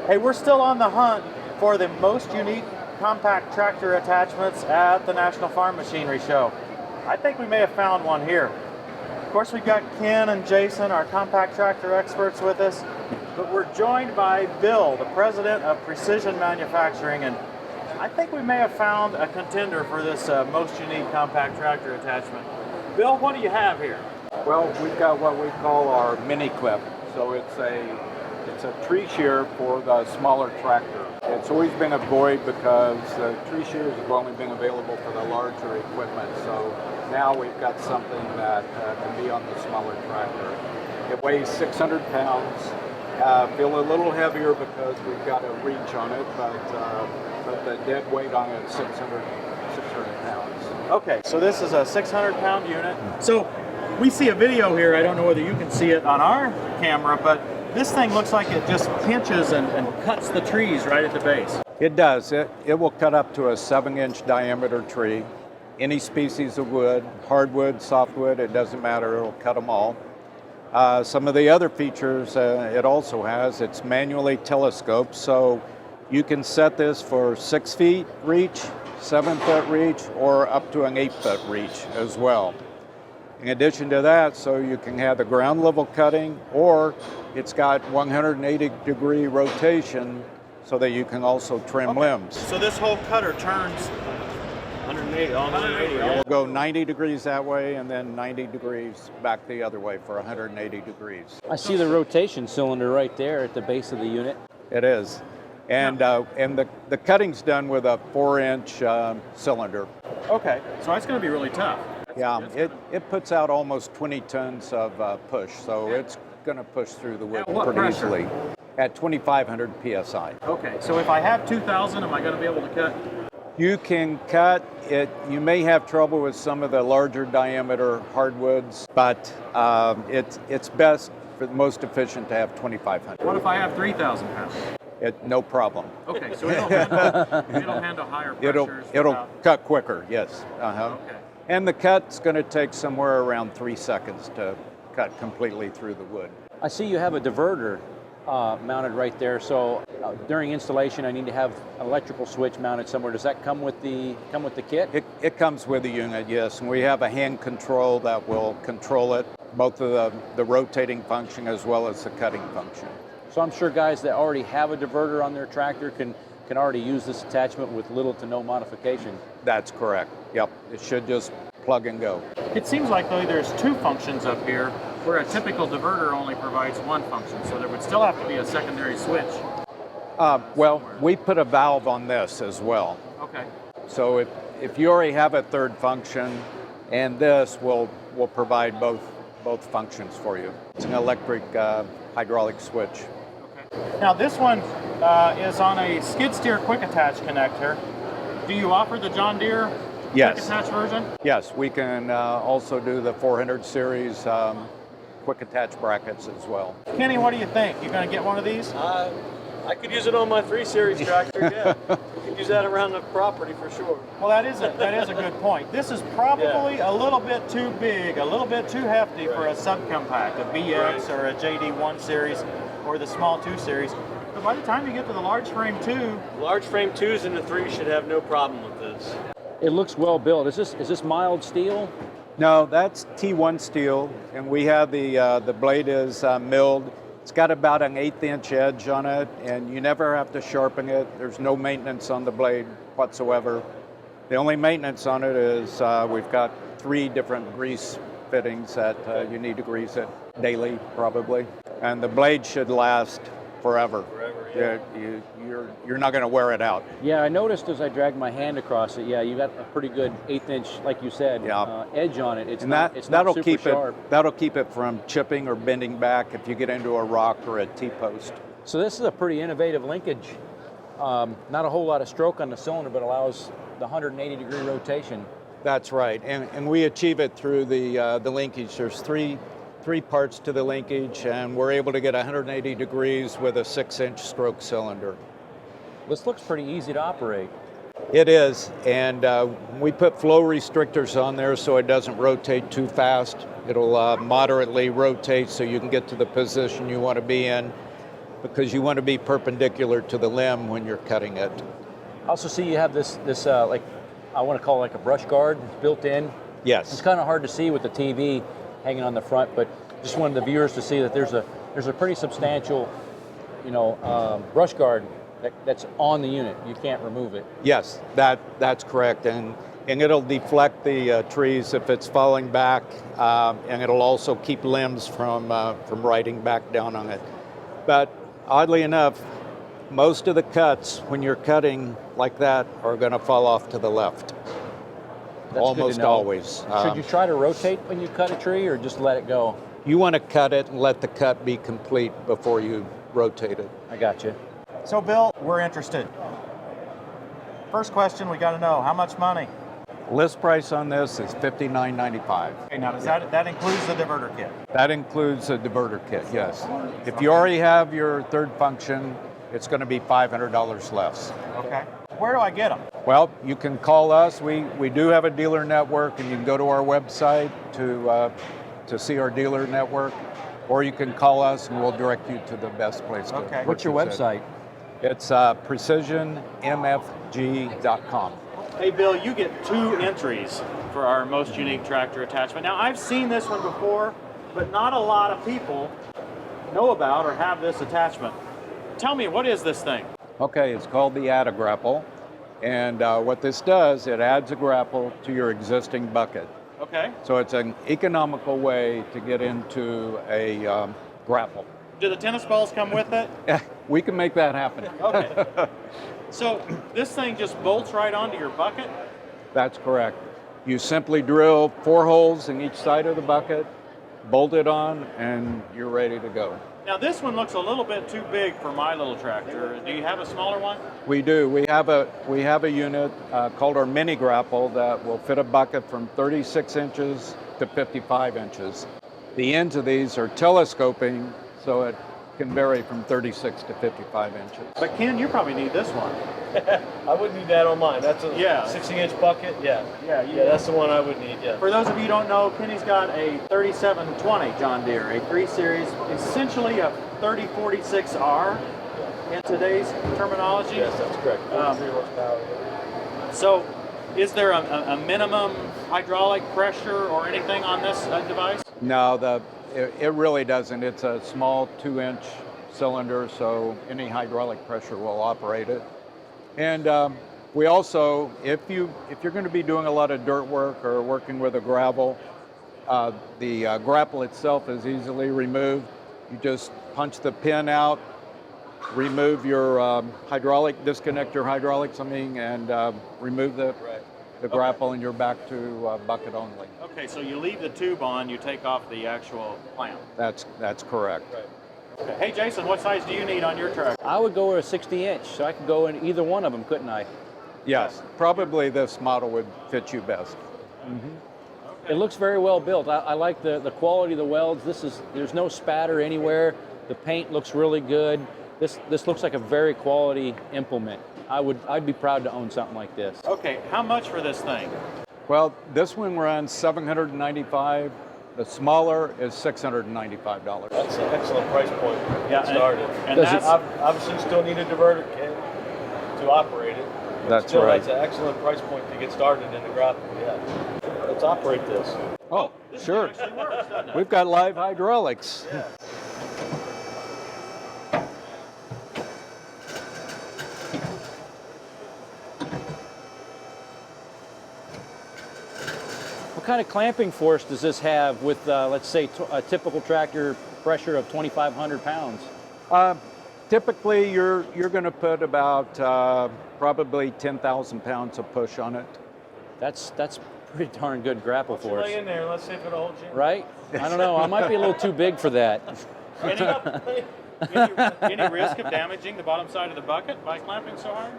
Hey, we're still on the hunt for the most unique compact tractor attachments at the National Farm Machinery Show. I think we may have found one here. Of course, we've got Ken and Jason, our compact tractor experts, with us, but we're joined by Bill, the president of Precision Manufacturing, and I think we may have found a contender for this most unique compact tractor attachment. Bill, what do you have here? Well, we've got what we call our MiniClip. So it's a tree shear for the smaller tractor. It's always been a void because tree shears have only been available for the larger equipment. So now we've got something that can be on the smaller tractor. It weighs 600 pounds. Feel a little heavier because we've got a reach on it, but the dead weight on it is 600 pounds. Okay, so this is a 600-pound unit. So we see a video here. I don't know whether you can see it on our camera, but this thing looks like it just pinches and cuts the trees right at the base. It does. It will cut up to a 7-inch diameter tree. Any species of wood, hardwood, softwood, it doesn't matter. It'll cut them all. Some of the other features it also has, it's manually telescoped, so you can set this for 6 feet reach, 7-foot reach, or up to an 8-foot reach as well. In addition to that, so you can have the ground level cutting, or it's got 180-degree rotation so that you can also trim limbs. So this whole cutter turns 180. It will go 90 degrees that way and then 90 degrees back the other way for 180 degrees. I see the rotation cylinder right there at the base of the unit. It is. And the cutting's done with a 4-inch cylinder. Okay, so it's going to be really tough. Yeah, it puts out almost 20 tons of push, so it's going to push through the wood pretty easily at 2,500 psi. Okay, so if I have 2,000, am I going to be able to cut? You can cut it. You may have trouble with some of the larger diameter hardwoods, but it's best, for the most efficient, to have 2,500. What if I have 3,000 pounds? No problem. Okay, so it'll handle higher pressures. It'll cut quicker, yes. Okay. And the cut's going to take somewhere around 3 seconds to cut completely through the wood. I see you have a diverter mounted right there, so during installation I need to have an electrical switch mounted somewhere. Does that come with the kit? It comes with the unit, yes, and we have a hand control that will control it, both of the rotating function as well as the cutting function. So I'm sure guys that already have a diverter on their tractor can already use this attachment with little to no modification. That's correct. Yep, it should just plug and go. It seems like though there's 2 functions up here, where a typical diverter only provides 1 function, so there would still have to be a secondary switch. Well, we put a valve on this as well. Okay. So if you already have a 3rd function, and this will provide both functions for you. It's an electric hydraulic switch. Okay. Now this one is on a skid steer quick attach connector. Do you offer the John Deere quick attach version? Yes, we can also do the 400 series quick attach brackets as well. Kenny, what do you think? You going to get one of these? I could use it on my 3 Series tractor, yeah. I could use that around the property for sure. Well, that is a good point. This is probably a little bit too big, a little bit too hefty for a subcompact, a BX or a JD1 series or the small 2 series. But by the time you get to the large frame 2... Large frame 2s and the 3 should have no problem with this. It looks well built. Is this mild steel? No, that's T1 steel, and we have the blade is milled. It's got about an 1/8-inch edge on it, and you never have to sharpen it. There's no maintenance on the blade whatsoever. The only maintenance on it is we've got 3 different grease fittings that you need to grease it daily, probably. And the blade should last forever. Yeah. You're not going to wear it out. Yeah, I noticed as I dragged my hand across it. Yeah, you got a pretty good 1/8-inch, like you said, edge on it. It's not super sharp. That'll keep it from chipping or bending back if you get into a rock or a T-post. So this is a pretty innovative linkage. Not a whole lot of stroke on the cylinder, but allows the 180-degree rotation. That's right, and we achieve it through the linkage. There's three parts to the linkage, and we're able to get 180 degrees with a 6-inch stroke cylinder. This looks pretty easy to operate. It is, and we put flow restrictors on there so it doesn't rotate too fast. It'll moderately rotate so you can get to the position you want to be in. because you want to be perpendicular to the limb when you're cutting it. I also see you have this like, I want to call it like a brush guard built in. Yes. It's kind of hard to see with the TV hanging on the front, but just wanted the viewers to see that there's a pretty substantial, brush guard that's on the unit. You can't remove it. Yes, that's correct, and it'll deflect the trees if it's falling back, and it'll also keep limbs from riding back down on it. But oddly enough, most of the cuts when you're cutting like that are going to fall off to the left. That's Almost good to know. always. Should you try to rotate when you cut a tree, or just let it go? You want to cut it and let the cut be complete before you rotate it. I got you. So Bill, we're interested. First question, we got to know, how much money? List price on this is $59.95. Okay, now does that includes the diverter kit? That includes a diverter kit, yes. If you already have your third function, it's going to be $500 less. Okay. Where do I get them? Well, you can call us. We do have a dealer network, and you can go to our website to see our dealer network, or you can call us and we'll direct you to the best place to Okay. What's your purchase it. website? It's precisionmfg.com. Hey Bill, you get 2 entries for our most unique tractor attachment. Now I've seen this one before, but not a lot of people know about or have this attachment. Tell me, what is this thing? Okay, it's called the Add A Grapple, and what this does, it adds a grapple to your existing bucket. Okay. So it's an economical way to get into a grapple. Do the tennis balls come with it? We can make that happen. Okay. So this thing just bolts right onto your bucket? That's correct. You simply drill 4 holes in each side of the bucket, bolt it on, and you're ready to go. Now this one looks a little bit too big for my little tractor. Do you have a smaller one? We do. We have a unit called our MiniGrapple that will fit a bucket from 36 inches to 55 inches. The ends of these are telescoping, so it can vary from 36 to 55 inches. But Ken, you probably need this one. I wouldn't need that on mine. That's a Yeah. 60-inch bucket. Yeah, that's the one I would need. Yeah. For those of you who don't know, Kenny's got a 3720 John Deere, a 3 Series, essentially a 3046R in today's terminology. Yes, that's correct. 43 horsepower. So, is there a minimum hydraulic pressure or anything on this device? No, it really doesn't. It's a small 2-inch cylinder, so any hydraulic pressure will operate it. And we also, if you're going to be doing a lot of dirt work or working with a gravel, the grapple itself is easily removed. You just punch the pin out, remove your disconnect your hydraulics, and remove the grapple, and you're back to bucket only. Okay, so you leave the tube on, you take off the actual clamp. That's correct. Right. Okay. Hey Jason, what size do you need on your tractor? I would go with a 60-inch, so I could go in either one of them, couldn't I? Yes, probably this model would fit you best. It looks very well built. I like the quality of the welds. There's no spatter anywhere. The paint looks really good. This looks like a very quality implement. I'd be proud to own something like this. Okay, how much for this thing? Well, this one runs $795. The smaller is $695. That's an excellent price point to Yeah, get started. and Does that's Obviously, still need a diverter kit to operate it. But That's still, right. That's an excellent price point to get started in the grapple. Yeah. Let's operate this. Oh, this sure. actually works, doesn't it? We've got live hydraulics. Yeah. What kind of clamping force does this have with, let's say, a typical tractor pressure of 2,500 pounds? Typically, you're going to put about probably 10,000 pounds of push on it. That's pretty darn good grapple force, Lay in there. Let's see if it'll hold you. right? I don't know. I might be a little too big for that. Any risk of damaging the bottom side of the bucket by clamping so hard?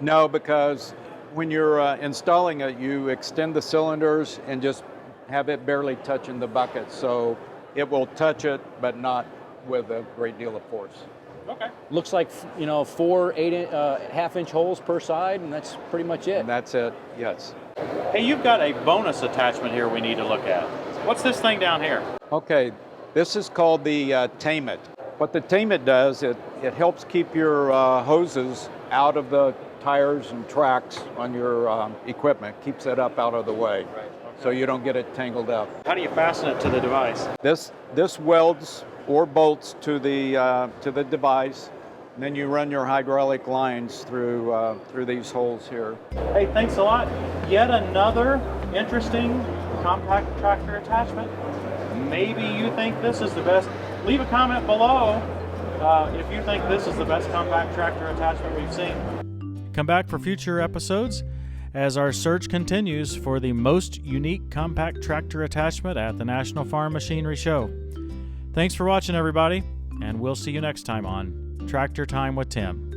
No, because when you're installing it, you extend the cylinders and just have it barely touching the bucket. So it will touch it, but not with a great deal of force. Okay. Looks like 4 half-inch holes per side, and that's pretty much it. And that's it, yes. Hey, you've got a bonus attachment here we need to look at. What's this thing down here? Okay, this is called the Tame It. What the tainment does, it helps keep your hoses out of the tires and tracks on your equipment, keeps it up out of the way, so you don't get it tangled up. How do you fasten it to the device? This welds or bolts to the device, and then you run your hydraulic lines through these holes here. Hey, thanks a lot. Yet another interesting compact tractor attachment. Maybe you think this is the best. Leave a comment below if you think this is the best compact tractor attachment we've seen. Come back for future episodes as our search continues for the most unique compact tractor attachment at the National Farm Machinery Show. Thanks for watching, everybody, and we'll see you next time on Tractor Time with Tim.